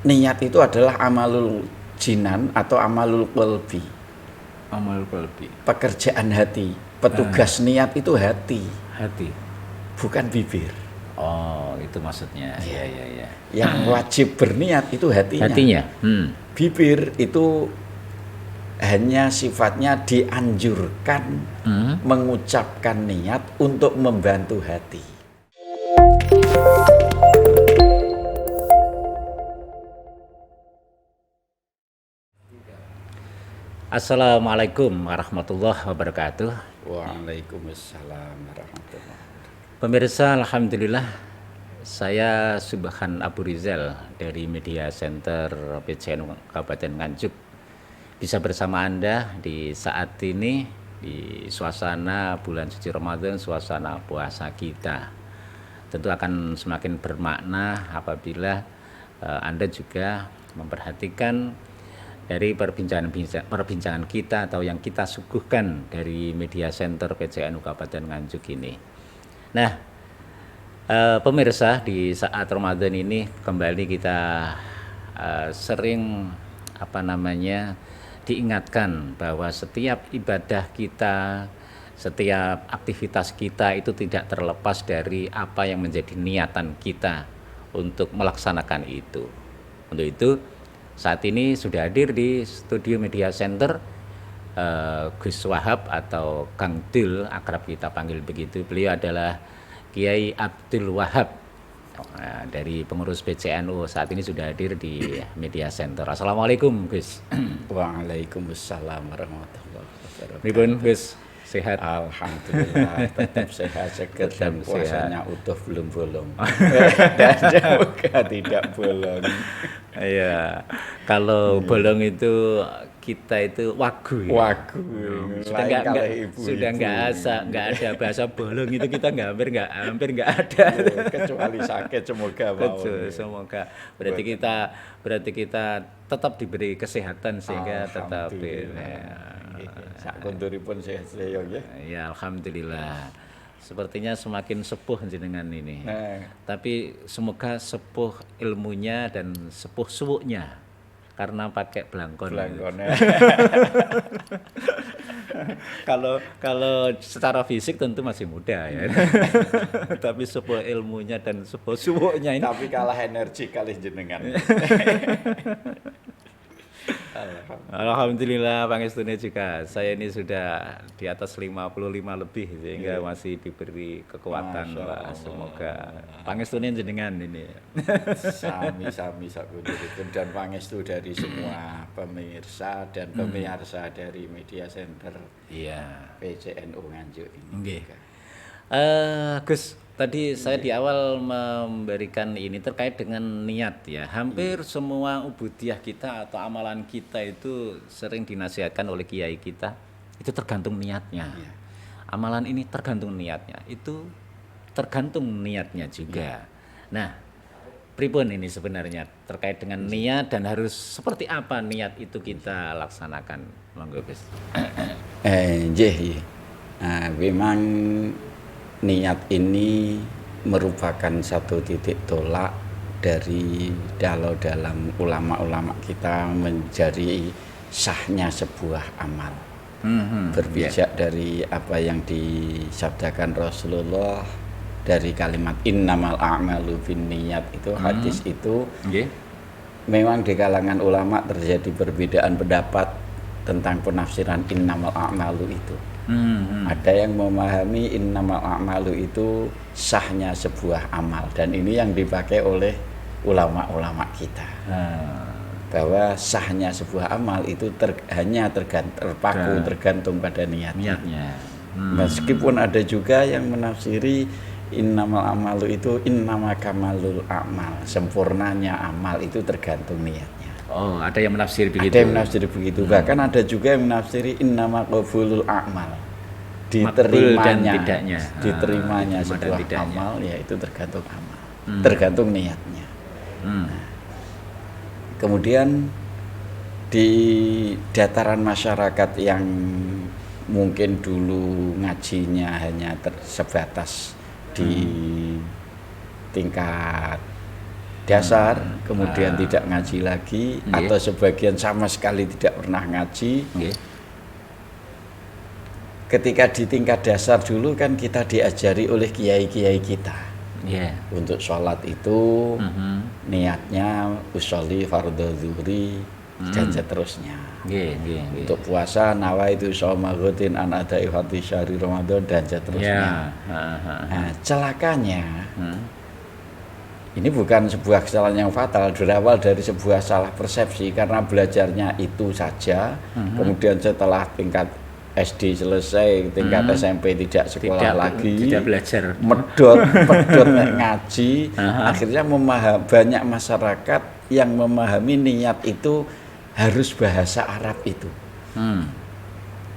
niat itu adalah amalul jinan atau amalul qalbi. Amal qalbi. Pekerjaan hati. Petugas niat itu hati, Hati. bukan bibir. Oh, itu maksudnya. Iya, iya, iya. Yang wajib berniat itu hatinya. Hatinya. Bibir itu hanya sifatnya dianjurkan mengucapkan niat untuk membantu hati. Assalamualaikum warahmatullahi wabarakatuh. Waalaikumsalam warahmatullahi wabarakatuh. Pemirsa, alhamdulillah saya Subhan Abu Rizal dari Media Center PCN Kabupaten Nganjuk bisa bersama Anda di saat ini di suasana bulan suci Ramadan, suasana puasa kita. Tentu akan semakin bermakna apabila Anda juga memperhatikan dari perbincangan kita atau yang kita suguhkan dari Media Center PCN Kabupaten Nganjuk ini. Nah, pemirsa, di saat Ramadan ini kembali kita sering diingatkan bahwa setiap ibadah kita, setiap aktivitas kita itu tidak terlepas dari apa yang menjadi niatan kita untuk melaksanakan itu. Untuk itu saat ini sudah hadir di studio Media Center Gus Wahab atau Kang Dul, akrab kita panggil begitu. Beliau adalah Kiai Abdul Wahab dari pengurus PCNU, saat ini sudah hadir di Media Center. Assalamualaikum Gus. Waalaikumsalam warahmatullahi wabarakatuh. Pripun Gus? Sehat? Alhamdulillah, tetap sehat, seger, dan puasanya utuh, belum bolong. Dan semoga tidak bolong. Iya, kalau bolong itu kita itu wagu. Ya? Wagu. Sudah nggak ada bahasa bolong itu, kita hampir nggak ada. Kecuali sakit, semoga Betul, semoga. Berarti kita tetap diberi kesehatan sehingga tetap. Sak konturipun sehat saya ya. Ya, alhamdulillah. Sepertinya semakin sepuh jenengan ini. Tapi semoga sepuh ilmunya dan sepuh suwuknya karena pakai belangkon. Kalau secara fisik tentu masih muda ya. Tapi sepuh ilmunya dan sepuh suwuknya ini. Tapi kalah energi kali jenengan. Alhamdulillah pangestune juga. Saya ini sudah di atas 55 lebih sehingga masih diberi kekuatan lah. Semoga pangestune jenengan ini. Sami sakunipun dan pangestu dari semua pemirsa dan pemirsa dari Media Center PCNU Nganjuk ini. Nggih. Gus, tadi saya di awal memberikan ini terkait dengan niat ya. Hampir semua ubudiah kita atau amalan kita itu sering dinasihatkan oleh kiai kita. Itu tergantung niatnya. Amalan ini tergantung niatnya. Itu tergantung niatnya juga. Nah, pripun ini sebenarnya terkait dengan niat dan harus seperti apa niat itu kita laksanakan. Monggo, Gus. Nah, memang niat ini merupakan satu titik tolak dari dalam ulama-ulama kita menjadi sahnya sebuah amal. Berpijak dari apa yang disabdakan Rasulullah dari kalimat innamal a'malu binniyat itu, hadis itu memang di kalangan ulama terjadi perbedaan pendapat tentang penafsiran innamal a'malu itu. Ada yang memahami innamal a'malu itu sahnya sebuah amal, dan ini yang dipakai oleh ulama-ulama kita. Bahwa sahnya sebuah amal itu hanya tergantung pada niatnya. Meskipun ada juga yang menafsiri innamal a'malu itu innama kamalul a'mal, sempurnanya amal itu tergantung niatnya. Oh, ada yang menafsir begitu. Ada yang menafsir begitu. Bahkan ada juga yang menafsiri innama qabulul a'mal. Diterimanya sebuah amal ya itu tergantung amal. Tergantung niatnya. Nah, kemudian di dataran masyarakat yang mungkin dulu ngajinya hanya sebatas di tingkat dasar, kemudian tidak ngaji lagi, Nggih. atau sebagian sama sekali tidak pernah ngaji. Nggih. Ketika di tingkat dasar dulu kan kita diajari oleh kiai-kiai kita. Iya. Untuk sholat itu niatnya usolli fardhu zuhri dan seterusnya. Nggih, nggih, nggih. Untuk puasa nawaitu shauma ghadin an ada'i fardhi syahri Ramadan dan seterusnya. Nah, celakanya ini bukan sebuah kesalahan yang fatal, berawal dari sebuah salah persepsi karena belajarnya itu saja. Kemudian setelah tingkat SD selesai, tingkat SMP tidak sekolah lagi, tidak belajar, medot ngaji, akhirnya banyak masyarakat yang memahami niat itu harus bahasa Arab itu.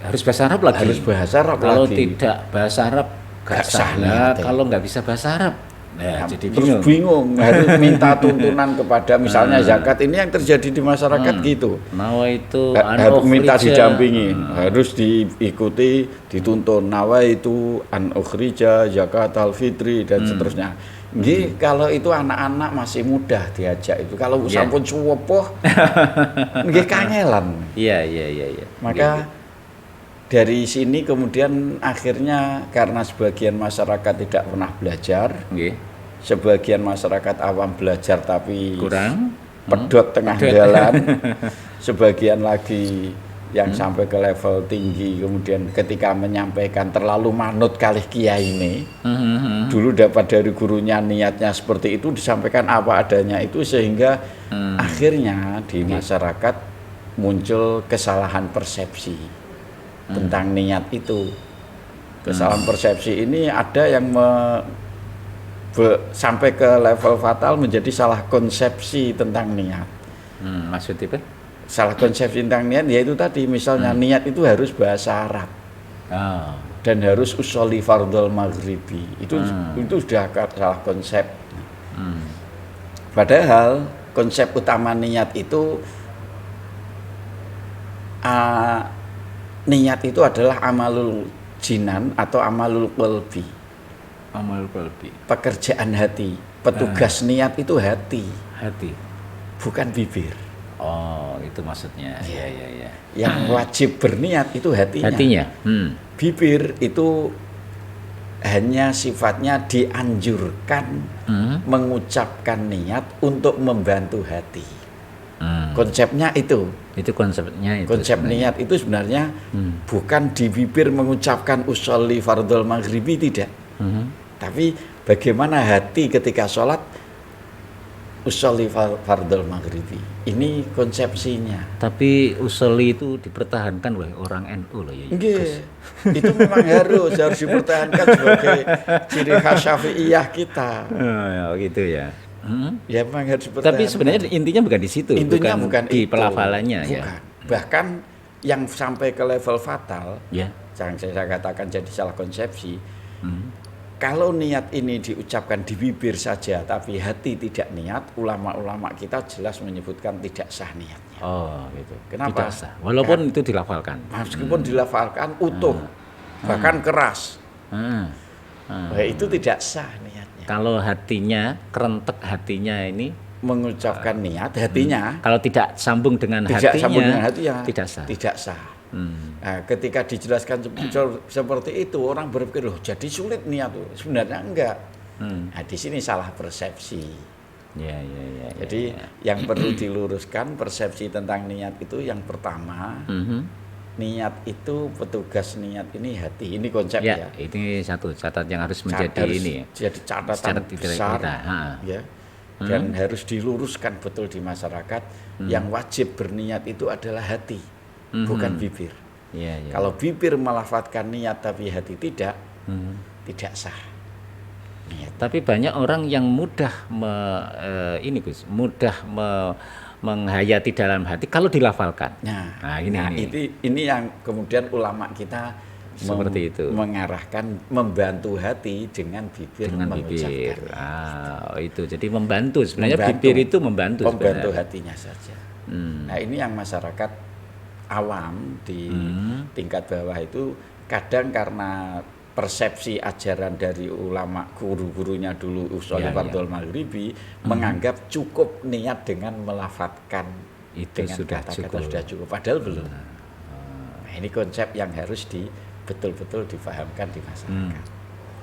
Harus bahasa Arab lagi. Harus bahasa Arab kalau lagi. tidak bahasa Arab gak sah. Kalau nggak bisa bahasa Arab, nah, jadi terus bingung harus minta tuntunan kepada misalnya zakat. Ini yang terjadi di masyarakat gitu. Nawa itu harus minta didampingi, harus diikuti, dituntun. Nawa itu an ukhrija zakat al-fitri dan seterusnya. Nggih, kalau itu anak-anak masih mudah diajak itu. Kalau sampun suwepoh nggih kangelan. Iya. Maka dari sini kemudian akhirnya karena sebagian masyarakat tidak pernah belajar, sebagian masyarakat awam belajar tapi kurang, pedot tengah jalan, sebagian lagi yang sampai ke level tinggi kemudian ketika menyampaikan terlalu manut kalih kiai ini, dulu dapat dari gurunya niatnya seperti itu, disampaikan apa adanya itu sehingga akhirnya di masyarakat muncul kesalahan persepsi tentang niat itu. Kesalahan persepsi ini ada yang sampai ke level fatal menjadi salah konsepsi tentang niat. Maksudnya apa? Salah konsepsi tentang niat yaitu tadi misalnya niat itu harus bahasa Arab dan harus usolli fardhul maghribi. Itu sudah salah konsep. Padahal konsep utama niat itu niat itu adalah amalul jinan atau amalul qalbi. Amalul qalbi. Pekerjaan hati. Petugas niat itu hati. Hati. Bukan bibir. Oh, itu maksudnya. Iya. Yang wajib berniat itu hatinya. Hatinya. Bibir itu hanya sifatnya dianjurkan mengucapkan niat untuk membantu hati. Konsepnya itu. Itu konsepnya itu. Konsep sebenarnya. Niat itu sebenarnya bukan di bibir mengucapkan usolli fardhul maghribi, tidak. Tapi bagaimana hati ketika sholat usolli fardhul maghribi. Ini konsepsinya. Tapi usolli itu dipertahankan oleh orang NU loh ya. Itu memang harus dipertahankan sebagai ciri khas Syafi'iyah kita. Oh, gitu ya. Ya memang harus dipertahankan. Tapi sebenarnya intinya bukan di situ. Intinya bukan di itu. pelafalannya bukan. ya. Bahkan yang sampai ke level fatal, ya. Yang saya katakan jadi salah konsepsi. Kalau niat ini diucapkan di bibir saja tapi hati tidak niat, ulama-ulama kita jelas menyebutkan tidak sah niatnya. Oh, gitu. Kenapa? Tidak sah. Walaupun itu dilafalkan. Meskipun dilafalkan utuh, bahkan keras. Itu tidak sah niatnya. Kalau hatinya, kerentek hatinya ini mengucapkan niat hatinya, kalau tidak sambung dengan tidak hatinya, sambung dengan hatinya, tidak sah. Tidak sah. Nah, ketika dijelaskan seperti itu, orang berpikir, loh, jadi sulit niat. Sebenarnya enggak. Nah, di sini salah persepsi. Ya. Jadi yang perlu diluruskan persepsi tentang niat itu yang pertama, niat itu petugas niat ini hati. Ini konsepnya. Ya, ini satu catat yang harus menjadi ini. Jadi catatan besar. Ya. Dan harus diluruskan betul di masyarakat. Yang wajib berniat itu adalah hati, bukan bibir. Ya. Kalau bibir melafadzkan niat tapi hati tidak, tidak sah. Niat. Tapi banyak orang yang mudah menghayati dalam hati kalau dilafalkan. Ini yang kemudian ulama kita seperti itu mengarahkan membantu hati dengan bibir mengucapkan. Itu jadi membantu sebenarnya bibir itu membantu hatinya saja. Nah, ini yang masyarakat awam di tingkat bawah itu kadang karena persepsi ajaran dari ulama guru-gurunya dulu usholi Ya, fardhol maghribi menganggap cukup niat dengan melafatkan Itu dengan sudah kata-kata cukup. sudah cukup, padahal belum. Nah, ini konsep yang harus betul-betul dipahamkan di masyarakat.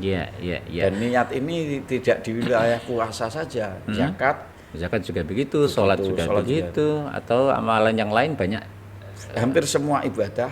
Iya, iya, iya. Dan niat ini tidak di wilayah puasa saja, Zakat juga begitu, sholat juga sholat begitu, atau amalan yang lain banyak. hampir semua ibadah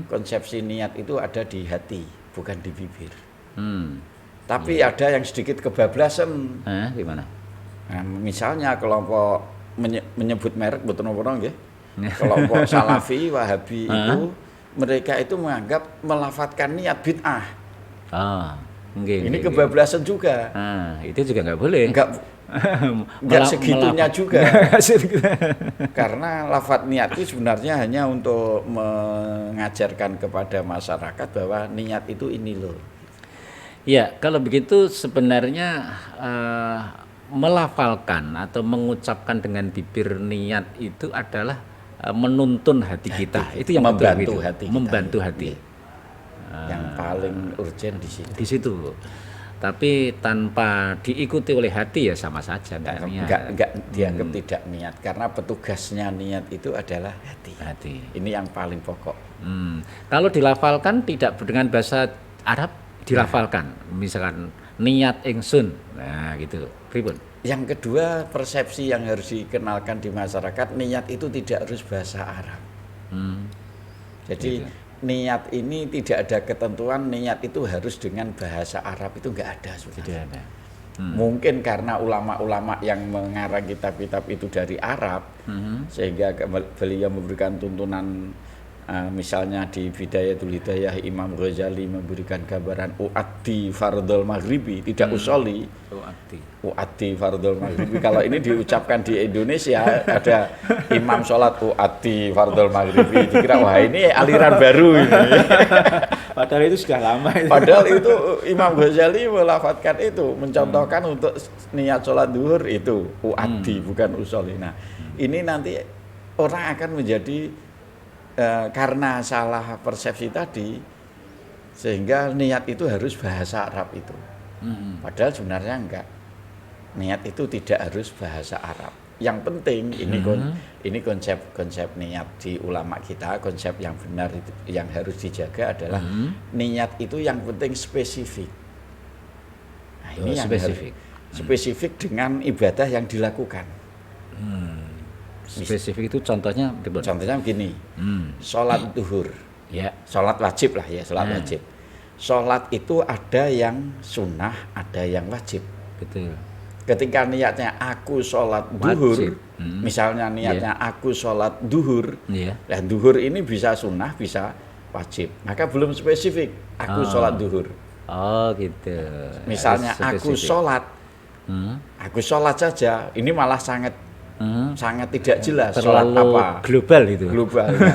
konsepsi niat itu ada di hati, bukan di bibir. Tapi ada yang sedikit kebablasan. Gimana? Nah, misalnya kelompok menyebut merek betul-betul nggih. Kelompok Salafi, Wahabi itu mereka itu menganggap melafatkan niat bid'ah. Ini kebablasan juga. Itu juga nggak boleh. Enggak segitunya juga. Karena lafadz niat itu sebenarnya hanya untuk mengajarkan kepada masyarakat bahwa niat itu ini loh. Ya, kalau begitu sebenarnya melafalkan atau mengucapkan dengan bibir niat itu adalah menuntun hati kita. Itu yang membantu betul, hati kita. Membantu hati. Yang paling urgent di situ. Di situ. Tapi tanpa diikuti oleh hati ya sama saja. Enggak dianggap tidak niat, karena petugasnya niat itu adalah hati. Ini yang paling pokok. Kalau dilafalkan tidak dengan bahasa Arab, dilafalkan, misalkan niat ingsun, nah gitu, pripun? Yang kedua, persepsi yang harus dikenalkan di masyarakat, niat itu tidak harus bahasa Arab. Jadi gitu. Niat ini tidak ada ketentuan niat itu harus dengan bahasa Arab, itu enggak ada sebenarnya. Tidak ada. Mungkin karena ulama-ulama yang mengarang kitab-kitab itu dari Arab, sehingga beliau memberikan tuntunan. Misalnya di Bidayatul Hidayah Imam Ghazali memberikan gambaran uaddi fardhol maghribi, tidak usoli. Uaddi fardhol maghribi. Kalau ini diucapkan di Indonesia ada imam sholat uaddi fardhol maghribi, dikira wah ini aliran baru ini. Padahal itu sudah lama. Padahal itu Imam Ghazali melafadzkan itu, mencontohkan untuk niat sholat duhur itu uaddi, bukan usoli. Nah, ini nanti orang akan menjadi karena salah persepsi tadi, sehingga niat itu harus bahasa Arab itu. Padahal sebenarnya enggak. Niat itu tidak harus bahasa Arab. Yang penting ini konsep niat di ulama kita, konsep yang benar itu, yang harus dijaga adalah niat itu yang penting spesifik. Nah, ini yang spesifik dengan ibadah yang dilakukan. Spesifik itu contohnya begini, sholat duhur, sholat wajib lah ya, sholat wajib. Sholat itu ada yang sunnah, ada yang wajib. Betul. Ketika niatnya aku sholat duhur, misalnya niatnya aku sholat duhur, dan duhur ini bisa sunnah, bisa wajib. Maka belum spesifik, aku sholat duhur. Oh gitu. Misalnya aku sholat saja, ini malah sangat tidak jelas. Terlalu sholat apa? Global itu. Global. Ya.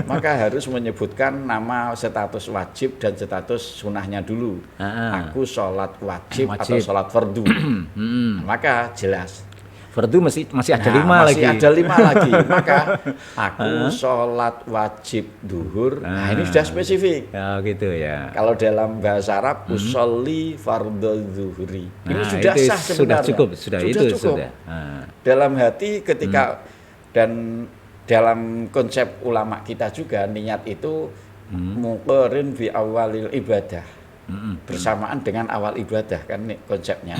Maka harus menyebutkan nama status wajib dan status sunahnya dulu. Aku sholat wajib atau sholat fardu. Maka jelas. Fardu masih ada 5 lagi. Masih ada 5 lagi. Maka aku sholat wajib duhur. Nah ini sudah spesifik. Gitu ya. Kalau dalam bahasa Arab usolli fardhu zuhri. Ini sudah sah sebenarnya. Sudah cukup. Dalam hati ketika dan dalam konsep ulama kita juga niat itu muqarrin bi awalil ibadah. Bersamaan dengan awal ibadah kan konsepnya.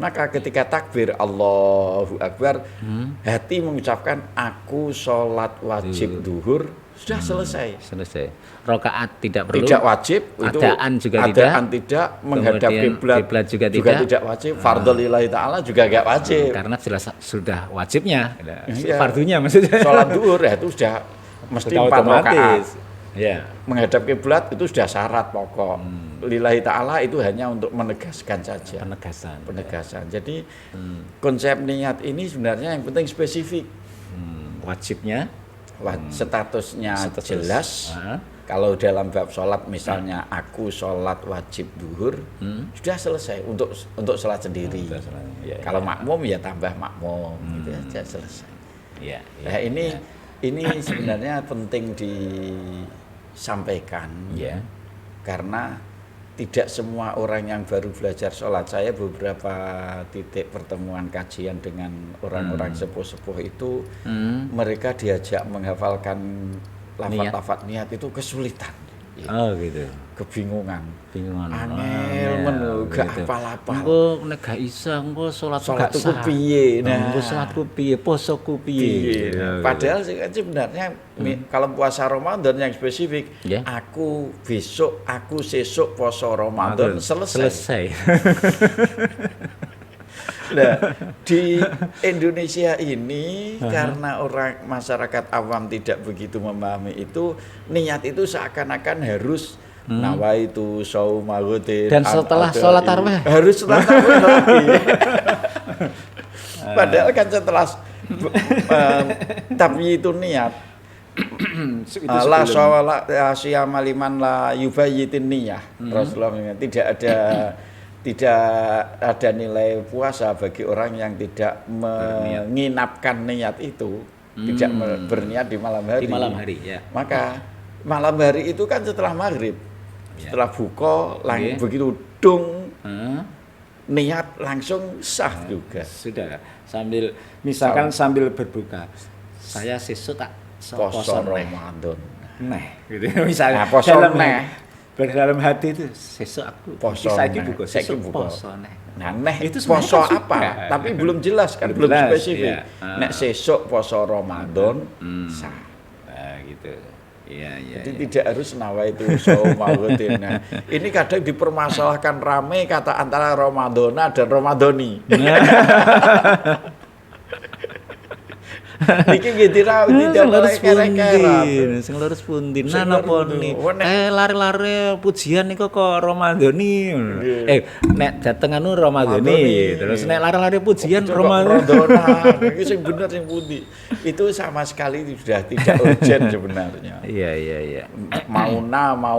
Maka ketika takbir Allahu Akbar, hati mengucapkan aku sholat wajib duhur, sudah selesai. Rakaat tidak perlu. Tidak wajib. Adaan juga tidak. Menghadap kiblat juga tidak wajib. Fardhu lillahi ta'ala juga enggak wajib. Karena jelas sudah wajibnya. Fardunya maksudnya. Sholat duhur ya itu sudah mesti 4 rakaat. Menghadap kiblat itu sudah syarat pokok. Lillahi ta'ala itu hanya untuk menegaskan saja. Penegasan. Jadi konsep niat ini sebenarnya yang penting spesifik. Wajibnya, statusnya jelas. Kalau dalam bab sholat misalnya aku sholat wajib duhur, sudah selesai untuk sholat sendiri. Kalau makmum ya tambah makmum, gitu aja selesai. Nah ini sebenarnya penting disampaikan, karena tidak semua orang yang baru belajar sholat. Saya beberapa titik pertemuan kajian dengan orang-orang sepuh-sepuh itu, mereka diajak menghafalkan lafaz-lafaz niat itu kesulitan. Ya. Oh gitu. Kebingungan. Angel gak apal-apal. Engko nek gak isa engko salatku gak Salatku sah. piye? Engko salatku piye, posoku piye. Padahal sebenarnya kalau puasa Ramadan yang spesifik, Ya. aku besok, aku sesuk poso Ramadan selesai. Nah, di Indonesia ini karena orang masyarakat awam tidak begitu memahami itu, niat itu seakan-akan harus nawaitu saumagotin. Dan setelah sholat tarawih harus setelah tarawih lagi. Padahal kan setelah tapi itu niat. La shawala siyama liman la yubayyitin niyah. Rasulullah tidak ada nilai puasa bagi orang yang tidak menginapkan niat itu, tidak berniat di malam hari. Di malam hari, ya. Maka malam hari itu kan setelah maghrib, setelah buka, begitu dung, niat langsung sah juga. Sudah, misalkan sambil berbuka, saya sesuk tak Poso Ramadan. Gitu misalnya. Poso dalam hati itu sesuk aku poso saiki buka sesuk poso Nah, itu poso kan apa? Tapi belum jelas kan, belum spesifik. Ya. Nek sesuk poso Ramadan sah. Nah, gitu. Iya. Jadi tidak harus nawaitu saumagotin. Nah, ini kadang dipermasalahkan rame kata antara Ramadana dan Ramadhani. Iki nggih dirawi sing lurus pundi napa ni lari-lari pujian niku kok Ramadhani nek dateng anu Ramadhani terus nek lari-lari pujian Ramadhana iki sing bener sing pundi itu sama sekali sudah tidak urgent sebenarnya. Iya. Mau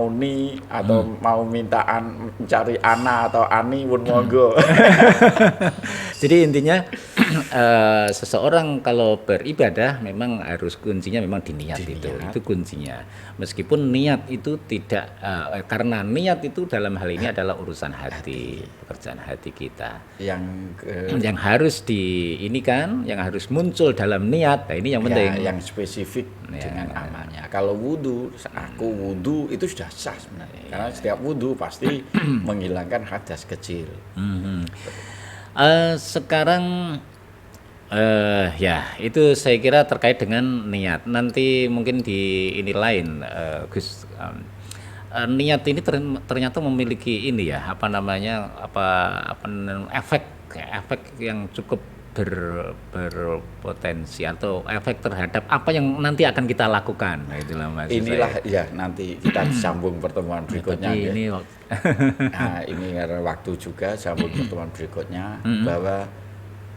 ni atau mau mintaan mencari ana atau ani pun monggo. Jadi intinya seseorang kalau beribadah memang harus kuncinya memang di niat. Itu kuncinya. Meskipun niat itu tidak karena niat itu dalam hal ini adalah urusan hati, pekerjaan hati kita. Yang harus yang harus muncul dalam niat. Nah, ini yang penting. Yang spesifik dengan amalnya. Kalau wudu, aku wudu itu sudah sah sebenarnya. Karena setiap wudu pasti menghilangkan hadas kecil. Sekarang itu saya kira terkait dengan niat. Nanti mungkin di ini lain, Gus. Niat ini ternyata memiliki ini ya, efek yang cukup berpotensi atau efek terhadap apa yang nanti akan kita lakukan. Nah, itulah maksud inilah saya. Ya nanti kita sambung pertemuan berikutnya. Ya, ini ini karena waktu juga sambung pertemuan berikutnya bahwa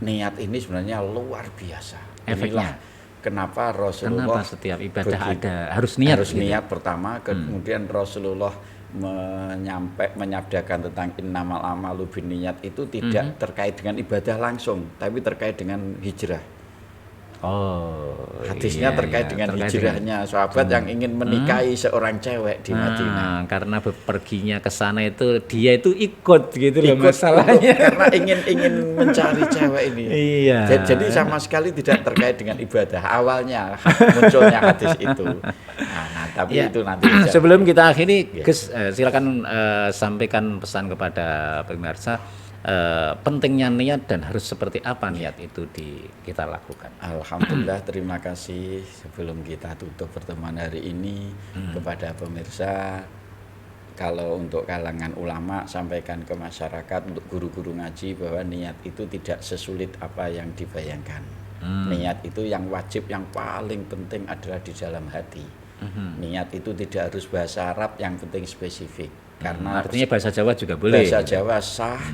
niat ini sebenarnya luar biasa. Efeknya. Kenapa Rasulullah setiap ibadah harus niat? Harus niat pertama, kemudian Rasulullah menyabdakan tentang innamal amalu binniyat itu tidak terkait dengan ibadah langsung, tapi terkait dengan hijrah. Hadisnya terkait dengan hijrahnya sahabat yang ingin menikahi seorang cewek di Madinah. Karena perginya ke sana itu dia itu ikut gitu loh masalahnya. Karena ingin mencari cewek ini. Iya. Jadi sama sekali tidak terkait dengan ibadah awalnya munculnya hadis itu. Nah, tapi itu nanti. Sebelum kita akhiri, Gus, silakan sampaikan pesan kepada pemirsa. Pentingnya niat dan harus seperti apa niat itu kita lakukan. Alhamdulillah, terima kasih sebelum kita tutup pertemuan hari ini kepada pemirsa. Kalau untuk kalangan ulama, sampaikan ke masyarakat, untuk guru-guru ngaji bahwa niat itu tidak sesulit apa yang dibayangkan. Niat itu yang wajib, yang paling penting adalah di dalam hati. Niat itu tidak harus bahasa Arab, yang penting spesifik. Karena artinya bahasa Jawa juga boleh. Bahasa Jawa sah.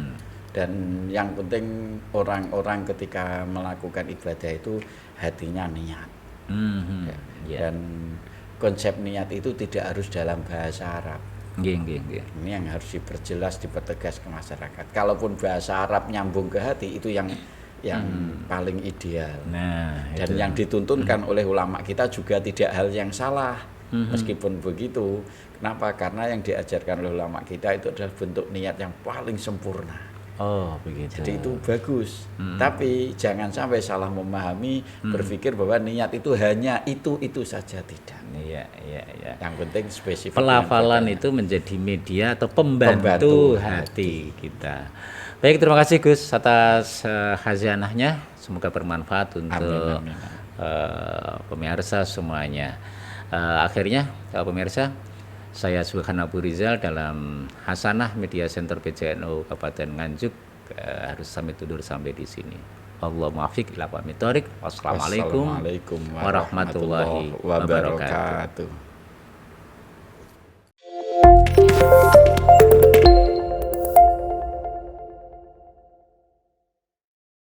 Dan yang penting orang-orang ketika melakukan ibadah itu hatinya niat. Dan konsep niat itu tidak harus dalam bahasa Arab. Ini yang harus diperjelas, dipertegas ke masyarakat. Kalaupun bahasa Arab nyambung ke hati, itu yang paling ideal. Dan yang dituntunkan oleh ulama kita juga tidak hal yang salah. Meskipun begitu, kenapa? Karena yang diajarkan oleh ulama kita itu adalah bentuk niat yang paling sempurna. Oh, begitu. Jadi itu bagus. Tapi jangan sampai salah memahami, berpikir bahwa niat itu hanya itu saja, tidak. Iya, iya, iya. Yang penting spesifik. Pelafalan itu menjadi media atau pembantu hati kita. Baik, terima kasih Gus atas khazanahnya. Semoga bermanfaat untuk pemirsa semuanya. Akhirnya, pemirsa, saya Subhan Abu Rizal dalam Hasanah Media Center PCNU Kabupaten Nganjuk harus sampai di sini. Allahumma afiq ila aqwamit thoriq. Wassalamualaikum warahmatullahi wabarakatuh.